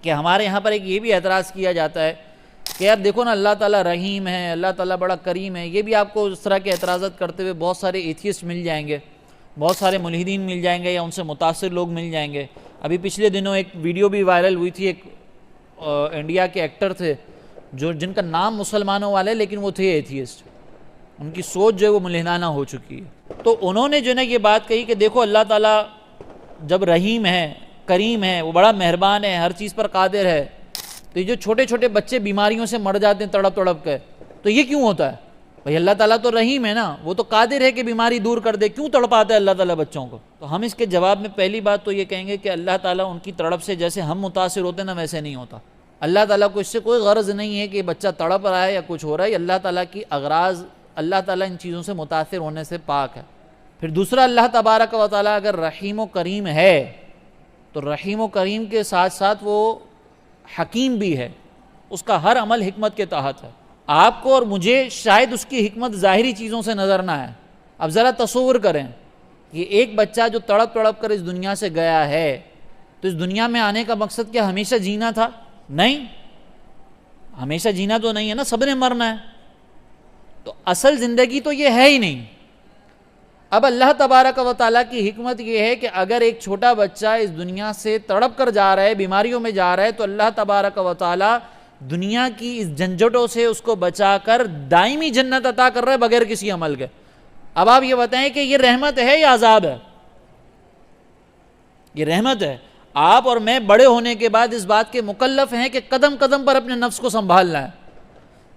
کہ ہمارے یہاں پر ایک یہ بھی اعتراض کیا جاتا ہے کہ یار دیکھو نا، اللہ تعالیٰ رحیم ہے، اللہ تعالیٰ بڑا کریم ہے. یہ بھی آپ کو اس طرح کے اعتراضات کرتے ہوئے بہت سارے ایتھیسٹ مل جائیں گے، بہت سارے ملحدین مل جائیں گے، یا ان سے متاثر لوگ مل جائیں گے. ابھی پچھلے دنوں ایک ویڈیو بھی وائرل ہوئی تھی، ایک انڈیا کے ایکٹر تھے جن کا نام مسلمانوں والے لیکن وہ تھے ایتھیسٹ. ان کی سوچ جو ہے وہ ملحدانہ ہو چکی ہے. تو انہوں نے جو ہے یہ بات کہی کہ دیکھو اللہ تعالیٰ جب رحیم ہے، کریم ہے، وہ بڑا مہربان ہے، ہر چیز پر قادر ہے، تو یہ جو چھوٹے چھوٹے بچے بیماریوں سے مر جاتے ہیں تڑپ تڑپ کے، تو یہ کیوں ہوتا ہے؟ بھئی اللہ تعالیٰ تو رحیم ہے نا، وہ تو قادر ہے کہ بیماری دور کر دے، کیوں تڑپاتا ہے اللہ تعالیٰ بچوں کو؟ تو ہم اس کے جواب میں پہلی بات تو یہ کہیں گے کہ اللہ تعالیٰ ان کی تڑپ سے جیسے ہم متاثر ہوتے ہیں نا، ویسے نہیں ہوتا. اللہ تعالیٰ کو اس سے کوئی غرض نہیں ہے کہ بچہ تڑپ رہا ہے یا کچھ ہو رہا ہے. اللہ تعالیٰ کی اغراض، اللہ تعالیٰ ان چیزوں سے متاثر ہونے سے پاک ہے. پھر دوسرا، اللہ تبارک و تعالیٰ اگر رحیم و کریم ہے تو رحیم و کریم کے ساتھ ساتھ وہ حکیم بھی ہے، اس کا ہر عمل حکمت کے تحت ہے. آپ کو اور مجھے شاید اس کی حکمت ظاہری چیزوں سے نظر نہ آئے. اب ذرا تصور کریں، یہ ایک بچہ جو تڑپ تڑپ کر اس دنیا سے گیا ہے، تو اس دنیا میں آنے کا مقصد کیا ہمیشہ جینا تھا؟ نہیں، ہمیشہ جینا تو نہیں ہے نا، سب نے مرنا ہے. تو اصل زندگی تو یہ ہے ہی نہیں. اب اللہ تبارک و تعالیٰ کی حکمت یہ ہے کہ اگر ایک چھوٹا بچہ اس دنیا سے تڑپ کر جا رہا ہے، بیماریوں میں جا رہا ہے، تو اللہ تبارک و تعالیٰ دنیا کی اس جھنجھٹوں سے اس کو بچا کر دائمی جنت عطا کر رہا ہے بغیر کسی عمل کے. اب آپ یہ بتائیں کہ یہ رحمت ہے یا عذاب ہے؟ یہ رحمت ہے. آپ اور میں بڑے ہونے کے بعد اس بات کے مکلف ہیں کہ قدم قدم پر اپنے نفس کو سنبھالنا ہے،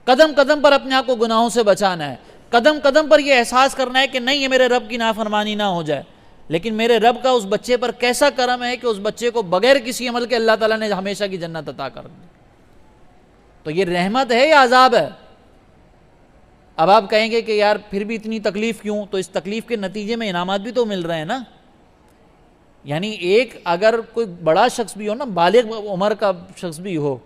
قدم قدم پر اپنے آپ کو گناہوں سے بچانا ہے، قدم قدم پر یہ احساس کرنا ہے کہ نہیں، یہ میرے رب کی نافرمانی نہ ہو جائے. لیکن میرے رب کا اس بچے پر کیسا کرم ہے کہ اس بچے کو بغیر کسی عمل کے اللہ تعالیٰ نے ہمیشہ کی جنت عطا کر دی. تو یہ رحمت ہے یا عذاب ہے؟ اب آپ کہیں گے کہ یار پھر بھی اتنی تکلیف کیوں؟ تو اس تکلیف کے نتیجے میں انعامات بھی تو مل رہے ہیں نا. یعنی ایک اگر کوئی بڑا شخص بھی ہو نا، بالغ عمر کا شخص بھی ہو،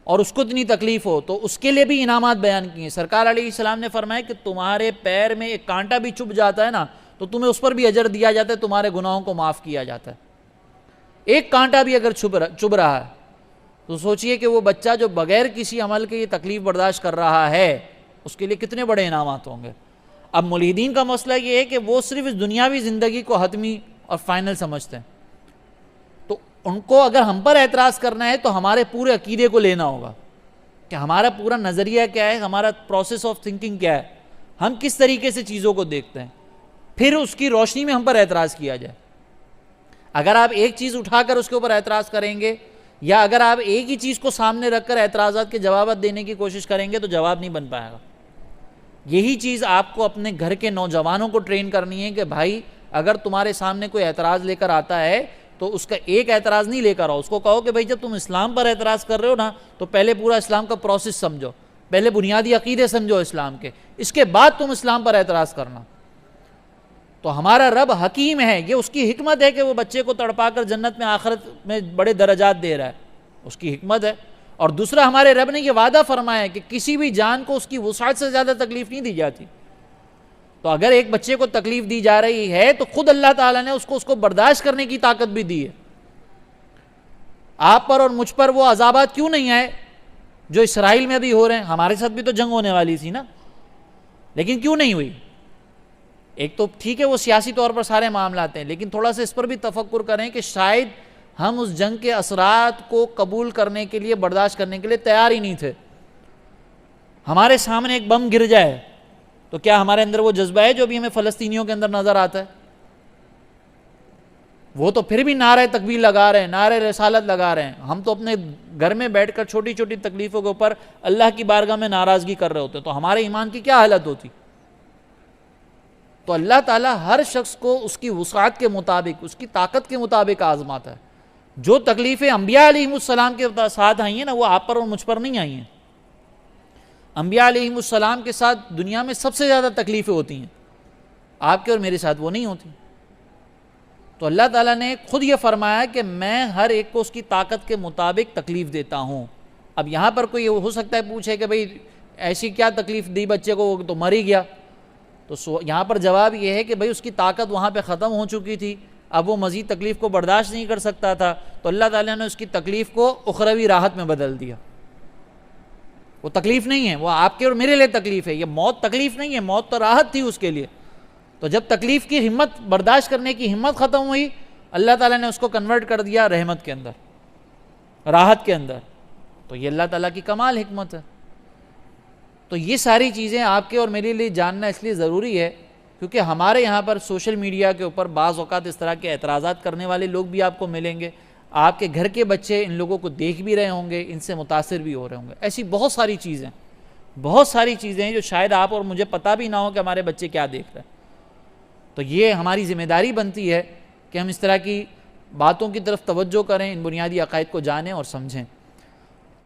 اور اس کو اتنی تکلیف ہو، تو اس کے لیے بھی انعامات بیان کیے. سرکار علیہ السلام نے فرمایا کہ تمہارے پیر میں ایک کانٹا بھی چبھ جاتا ہے نا، تو تمہیں اس پر بھی اجر دیا جاتا ہے، تمہارے گناہوں کو معاف کیا جاتا ہے. ایک کانٹا بھی اگر چبھ رہا ہے تو سوچئے کہ وہ بچہ جو بغیر کسی عمل کے یہ تکلیف برداشت کر رہا ہے، اس کے لیے کتنے بڑے انعامات ہوں گے. اب ملحدین کا مسئلہ یہ ہے کہ وہ صرف اس دنیاوی زندگی کو حتمی اور فائنل سمجھتے ہیں. تو ان کو اگر ہم پر اعتراض کرنا ہے تو ہمارے پورے عقیدے کو لینا ہوگا کہ ہمارا پورا نظریہ کیا ہے، ہمارا پروسیس آف تھنکنگ کیا ہے، ہم کس طریقے سے چیزوں کو دیکھتے ہیں، پھر اس کی روشنی میں ہم پر اعتراض کیا جائے. اگر آپ ایک چیز اٹھا کر اس کے اوپر اعتراض کریں گے، یا اگر آپ ایک ہی چیز کو سامنے رکھ کر اعتراضات کے جوابات دینے کی کوشش کریں گے، تو جواب نہیں بن پائے گا. یہی چیز آپ کو اپنے گھر کے نوجوانوں کو ٹرین کرنی ہے کہ بھائی اگر تمہارے سامنے کوئی اعتراض لے کر آتا ہے تو اس کا ایک اعتراض نہیں لے کر آؤ، اس کو کہو کہ بھائی جب تم اسلام پر اعتراض کر رہے ہو نا، تو پہلے پورا اسلام کا پروسیس سمجھو، پہلے بنیادی عقیدے سمجھو اسلام کے، اس کے بعد تم اسلام پر اعتراض کرنا. تو ہمارا رب حکیم ہے، یہ اس کی حکمت ہے کہ وہ بچے کو تڑپا کر جنت میں آخرت میں بڑے درجات دے رہا ہے، اس کی حکمت ہے. اور دوسرا، ہمارے رب نے یہ وعدہ فرمایا ہے کہ کسی بھی جان کو اس کی وسعت سے زیادہ تکلیف نہیں دی جاتی. تو اگر ایک بچے کو تکلیف دی جا رہی ہے تو خود اللہ تعالیٰ نے اس کو برداشت کرنے کی طاقت بھی دی ہے. آپ پر اور مجھ پر وہ عذابات کیوں نہیں آئے جو اسرائیل میں بھی ہو رہے ہیں؟ ہمارے ساتھ بھی تو جنگ ہونے والی تھی نا، لیکن کیوں نہیں ہوئی؟ ایک تو ٹھیک ہے وہ سیاسی طور پر سارے معاملات ہیں، لیکن تھوڑا سا اس پر بھی تفکر کریں کہ شاید ہم اس جنگ کے اثرات کو قبول کرنے کے لیے، برداشت کرنے کے لیے تیار ہی نہیں تھے. ہمارے سامنے ایک بم گر جائے تو کیا ہمارے اندر وہ جذبہ ہے جو بھی ہمیں فلسطینیوں کے اندر نظر آتا ہے؟ وہ تو پھر بھی نعرہ تکبیر لگا رہے ہیں، نعرہ رسالت لگا رہے ہیں. ہم تو اپنے گھر میں بیٹھ کر چھوٹی چھوٹی تکلیفوں کے اوپر اللہ کی بارگاہ میں ناراضگی کر رہے ہوتے، تو ہمارے ایمان کی کیا حالت ہوتی؟ تو اللہ تعالیٰ ہر شخص کو اس کی وسعت کے مطابق، اس کی طاقت کے مطابق آزماتا ہے. جو تکلیفیں انبیاء علیہ السلام کے ساتھ آئی ہیں نا، وہ آپ پر اور مجھ پر نہیں آئی ہیں. انبیاء علیہ السلام کے ساتھ دنیا میں سب سے زیادہ تکلیفیں ہوتی ہیں، آپ کے اور میرے ساتھ وہ نہیں ہوتی. تو اللہ تعالیٰ نے خود یہ فرمایا کہ میں ہر ایک کو اس کی طاقت کے مطابق تکلیف دیتا ہوں. اب یہاں پر کوئی ہو سکتا ہے پوچھے کہ بھئی ایسی کیا تکلیف دی بچے کو، وہ تو مر ہی گیا. تو یہاں پر جواب یہ ہے کہ بھئی اس کی طاقت وہاں پہ ختم ہو چکی تھی، اب وہ مزید تکلیف کو برداشت نہیں کر سکتا تھا، تو اللہ تعالیٰ نے اس کی تکلیف کو اخروی راحت میں بدل دیا۔ وہ تکلیف نہیں ہے، وہ آپ کے اور میرے لیے تکلیف ہے، یہ موت تکلیف نہیں ہے، موت تو راحت تھی اس کے لیے۔ تو جب تکلیف کی ہمت برداشت کرنے کی ہمت ختم ہوئی، اللہ تعالیٰ نے اس کو کنورٹ کر دیا رحمت کے اندر، راحت کے اندر۔ تو یہ اللہ تعالیٰ کی کمال حکمت ہے۔ تو یہ ساری چیزیں آپ کے اور میرے لیے جاننا اس لیے ضروری ہے کیونکہ ہمارے یہاں پر سوشل میڈیا کے اوپر بعض اوقات اس طرح کے اعتراضات کرنے والے لوگ بھی آپ کو ملیں گے، آپ کے گھر کے بچے ان لوگوں کو دیکھ بھی رہے ہوں گے، ان سے متاثر بھی ہو رہے ہوں گے۔ ایسی بہت ساری چیزیں ہیں جو شاید آپ اور مجھے پتہ بھی نہ ہو کہ ہمارے بچے کیا دیکھ رہے ہیں۔ تو یہ ہماری ذمہ داری بنتی ہے کہ ہم اس طرح کی باتوں کی طرف توجہ کریں، ان بنیادی عقائد کو جانیں اور سمجھیں۔